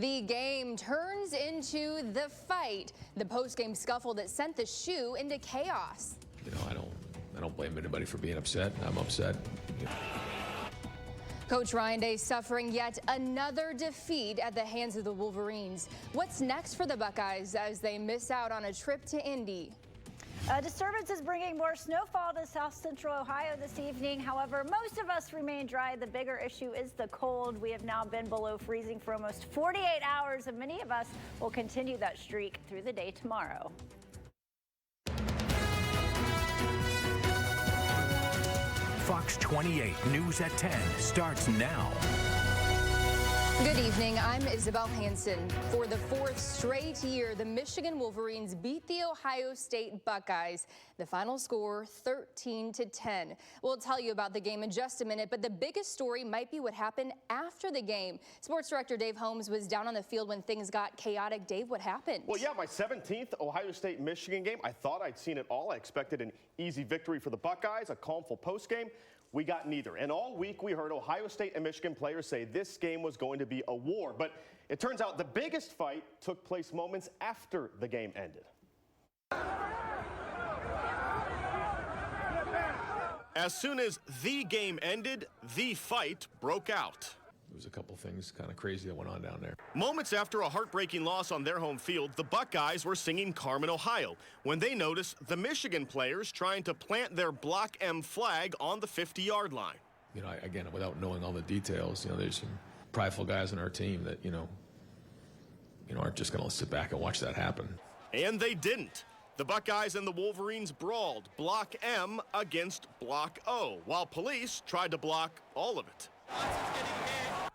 The game turns into the fight, the post-game scuffle that sent the shoe into chaos. You know, I don't blame anybody for being upset. I'm upset. Coach Ryan Day suffering yet another defeat at the hands of the Wolverines. What's next for the Buckeyes as they miss out on a trip to Indy? A disturbance is bringing more snowfall to south central Ohio this evening. However, most of us remain dry. The bigger issue is the cold. We have now been below freezing for almost 48 hours, and many of us will continue that streak through the day tomorrow. Fox 28 News at 10 starts now. Good evening, I'm Isabel Hansen. For the fourth straight year, the Michigan Wolverines beat the Ohio State Buckeyes. The final score, 13-10. We'll tell you about the game in just a minute, but the biggest story might be what happened after the game. Sports director Dave Holmes was down on the field when things got chaotic. Dave, what happened? Well, yeah, my 17th Ohio State-Michigan game. I thought I'd seen it all. I expected an easy victory for the Buckeyes, a calm, full postgame. We got neither. And all week we heard Ohio State and Michigan players say this game was going to be a war. But it turns out the biggest fight took place moments after the game ended. As soon as the game ended, the fight broke out. There was a couple things kind of crazy that went on down there. Moments after a heartbreaking loss on their home field, the Buckeyes were singing Carmen, Ohio, when they noticed the Michigan players trying to plant their Block M flag on the 50-yard line. You know, again, without knowing all the details, you know, there's some prideful guys on our team that, you know, aren't just going to sit back and watch that happen. And they didn't. The Buckeyes and the Wolverines brawled Block M against Block O, while police tried to block all of it.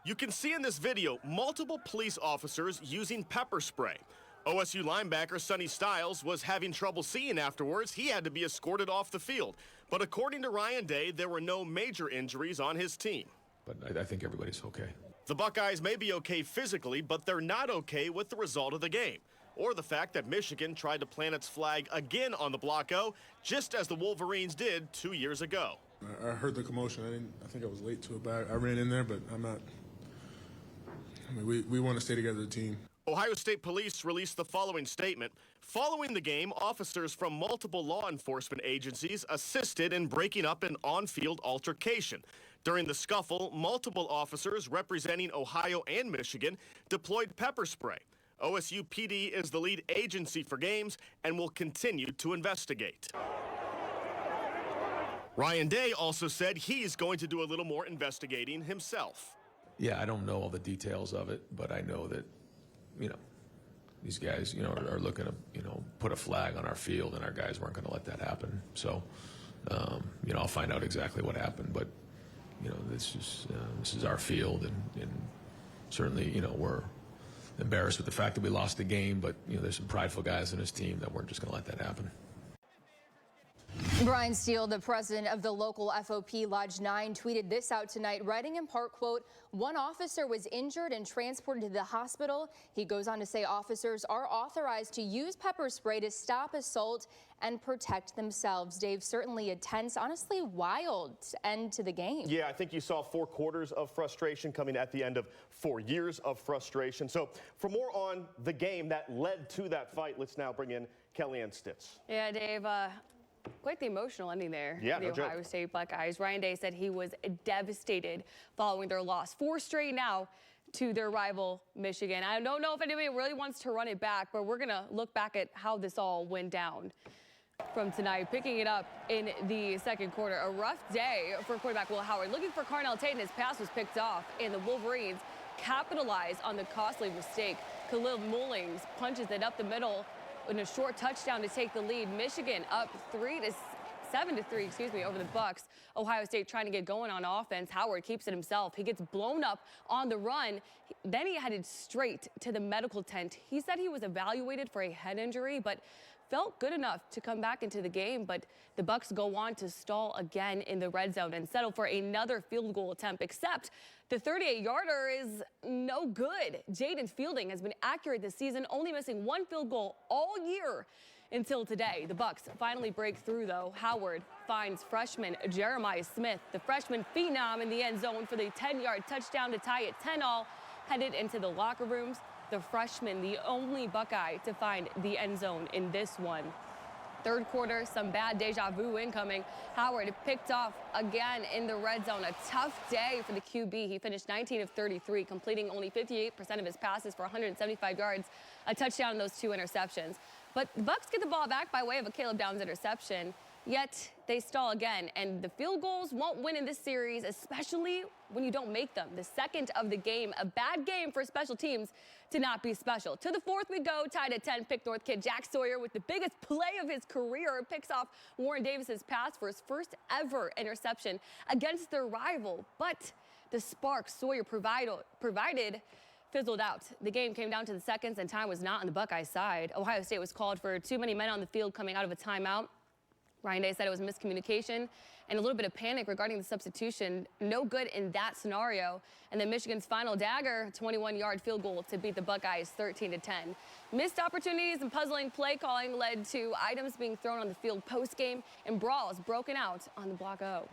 You can see in this video multiple police officers using pepper spray. OSU linebacker Sonny Styles was having trouble seeing afterwards. He had to be escorted off the field. But according to Ryan Day, there were no major injuries on his team. But I think everybody's okay. The Buckeyes may be okay physically, but they're not okay with the result of the game, or the fact that Michigan tried to plant its flag again on the Block O, just as the Wolverines did 2 years ago. I heard the commotion. I think I was late to it, but I ran in there, but I'm not. I mean, we want to stay together as a team. Ohio State Police released the following statement. Following the game, officers from multiple law enforcement agencies assisted in breaking up an on-field altercation. During the scuffle, multiple officers representing Ohio and Michigan deployed pepper spray. OSU PD is the lead agency for games and will continue to investigate. Ryan Day also said he's going to do a little more investigating himself. Yeah, I don't know all the details of it, but I know that, you know, these guys, you know, are looking to, you know, put a flag on our field, and our guys weren't going to let that happen. So, you know, I'll find out exactly what happened, but, you know, this is our field, and certainly, you know, we're embarrassed with the fact that we lost the game, but, you know, there's some prideful guys in his team that weren't just going to let that happen. Brian Steele, the president of the local FOP Lodge 9, tweeted this out tonight, writing in part, quote, "One officer was injured and transported to the hospital." He goes on to say officers are authorized to use pepper spray to stop assault and protect themselves. Dave, certainly a tense, honestly wild end to the game. Yeah, I think you saw 4 quarters of frustration coming at the end of 4 years of frustration. So for more on the game that led to that fight, let's now bring in Kellyanne Stitz. Yeah, Dave, quite the emotional ending there. Yeah, the Ohio State Buckeyes. Ryan Day said he was devastated following their loss. 4 straight now to their rival Michigan. I don't know if anybody really wants to run it back, but we're going to look back at how this all went down from tonight. Picking it up in the second quarter. A rough day for quarterback Will Howard. Looking for Carnell Tate, and his pass was picked off, and the Wolverines capitalized on the costly mistake. Khalil Mullings punches it up the middle in a short touchdown to take the lead. Michigan up 7-3, over the Bucks. Ohio State trying to get going on offense. Howard keeps it himself. He gets blown up on the run. Then he headed straight to the medical tent. He said he was evaluated for a head injury, but felt good enough to come back into the game. But the Bucks go on to stall again in the red zone and settle for another field goal attempt, except the 38-yarder is no good. Jaden Fielding has been accurate this season, only missing 1 field goal all year until today. The Bucks finally break through, though. Howard finds freshman Jeremiah Smith, the freshman phenom, in the end zone for the 10-yard touchdown to tie it 10-all. headed into the locker rooms. The freshman, the only Buckeye to find the end zone in this one. Third quarter, some bad deja vu incoming. Howard picked off again in the red zone. A tough day for the QB. He finished 19 of 33, completing only 58% of his passes for 175 yards, a touchdown and those 2 interceptions. But the Bucs get the ball back by way of a Caleb Downs interception. Yet they stall again, and the field goals won't win in this series, especially when you don't make them. The second of the game, a bad game for special teams to not be special. To the fourth we go, tied at 10. Pick North kid Jack Sawyer with the biggest play of his career picks off Warren Davis's pass for his first ever interception against their rival. But the spark Sawyer provided fizzled out. The game came down to the seconds, and time was not on the Buckeyes' side. Ohio State was called for too many men on the field coming out of a timeout. Ryan Day said it was miscommunication and a little bit of panic regarding the substitution. No good in that scenario. And then Michigan's final dagger, 21-yard field goal to beat the Buckeyes 13-10. Missed opportunities and puzzling play calling led to items being thrown on the field post-game and brawls broken out on the Block O.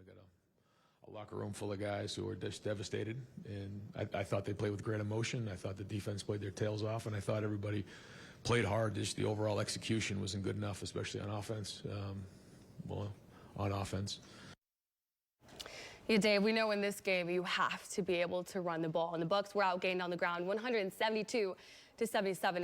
Got a locker room full of guys who are just devastated, and I thought they played with great emotion. I thought the defense played their tails off, and I thought everybody played hard. Just the overall execution wasn't good enough, especially on offense. On offense. Yeah, Dave, we know in this game you have to be able to run the ball, and the Bucs were outgained on the ground 172-77.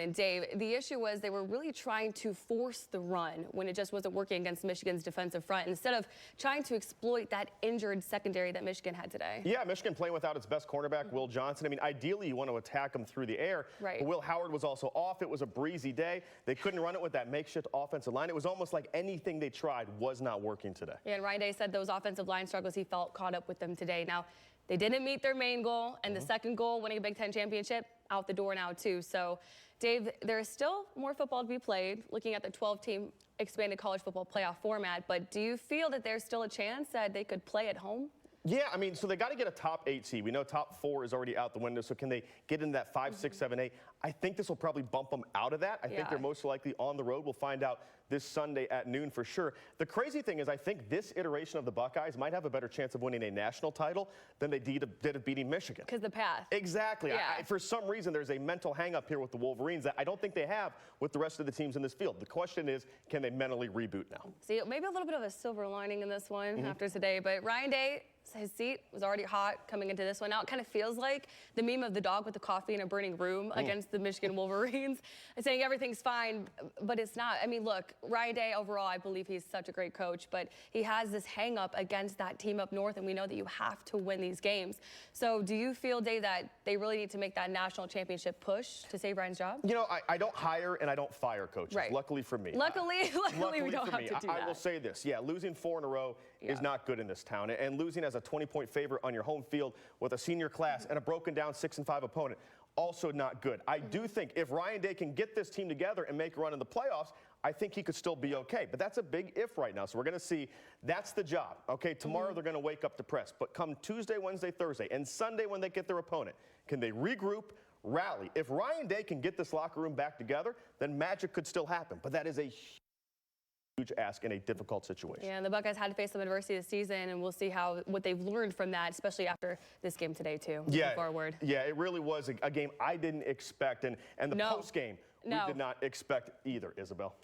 And Dave, the issue was they were really trying to force the run when it just wasn't working against Michigan's defensive front, instead of trying to exploit that injured secondary that Michigan had today. Yeah, Michigan playing without its best cornerback, Will Johnson. I mean, ideally you want to attack him through the air. Right. But Will Howard was also off. It was a breezy day. They couldn't run it with that makeshift offensive line. It was almost like anything they tried was not working today. Yeah, and Ryan Day said those offensive line struggles he felt caught up with them today. Now, they didn't meet their main goal, and the second goal, winning a Big Ten championship, out the door now too. So, Dave, there's still more football to be played, looking at the 12-team expanded college football playoff format, but do you feel that there's still a chance that they could play at home? Yeah, I mean, so they got to get a top 8 seed. We know top 4 is already out the window, so can they get into that 5, 6, 7, 8? I think this will probably bump them out of that. I think they're most likely on the road. We'll find out this Sunday at noon for sure. The crazy thing is I think this iteration of the Buckeyes might have a better chance of winning a national title than they did of beating Michigan. Because the path. Exactly. Yeah. For some reason, there's a mental hang-up here with the Wolverines that I don't think they have with the rest of the teams in this field. The question is, can they mentally reboot now? See, maybe a little bit of a silver lining in this one after today, but Ryan Day, his seat was already hot coming into this one. Now it kind of feels like the meme of the dog with the coffee in a burning room against the Michigan Wolverines, saying everything's fine, but it's not. I mean, look, Ryan Day overall, I believe he's such a great coach, but he has this hang up against that team up north, and we know that you have to win these games. So do you feel, Day, that they really need to make that national championship push to save Ryan's job? You know, I don't hire and I don't fire coaches, luckily for me. Luckily we don't have to do that. I will say this, losing 4 in a row is not good in this town, and losing as a 20-point favorite on your home field with a senior class and a broken down 6-5 opponent, also not good. I do think if Ryan Day can get this team together and make a run in the playoffs, I think he could still be okay. But that's a big if right now. So we're going to see. That's the job. Okay, tomorrow they're going to wake up depressed. But come Tuesday, Wednesday, Thursday, and Sunday when they get their opponent, can they regroup, rally? If Ryan Day can get this locker room back together, then magic could still happen. But that is a huge ask in a difficult situation. Yeah, and the Buckeyes had to face some adversity this season, and we'll see what they've learned from that, especially after this game today, too, moving forward. Yeah, it really was a game I didn't expect, and the post game we did not expect either, Isabel.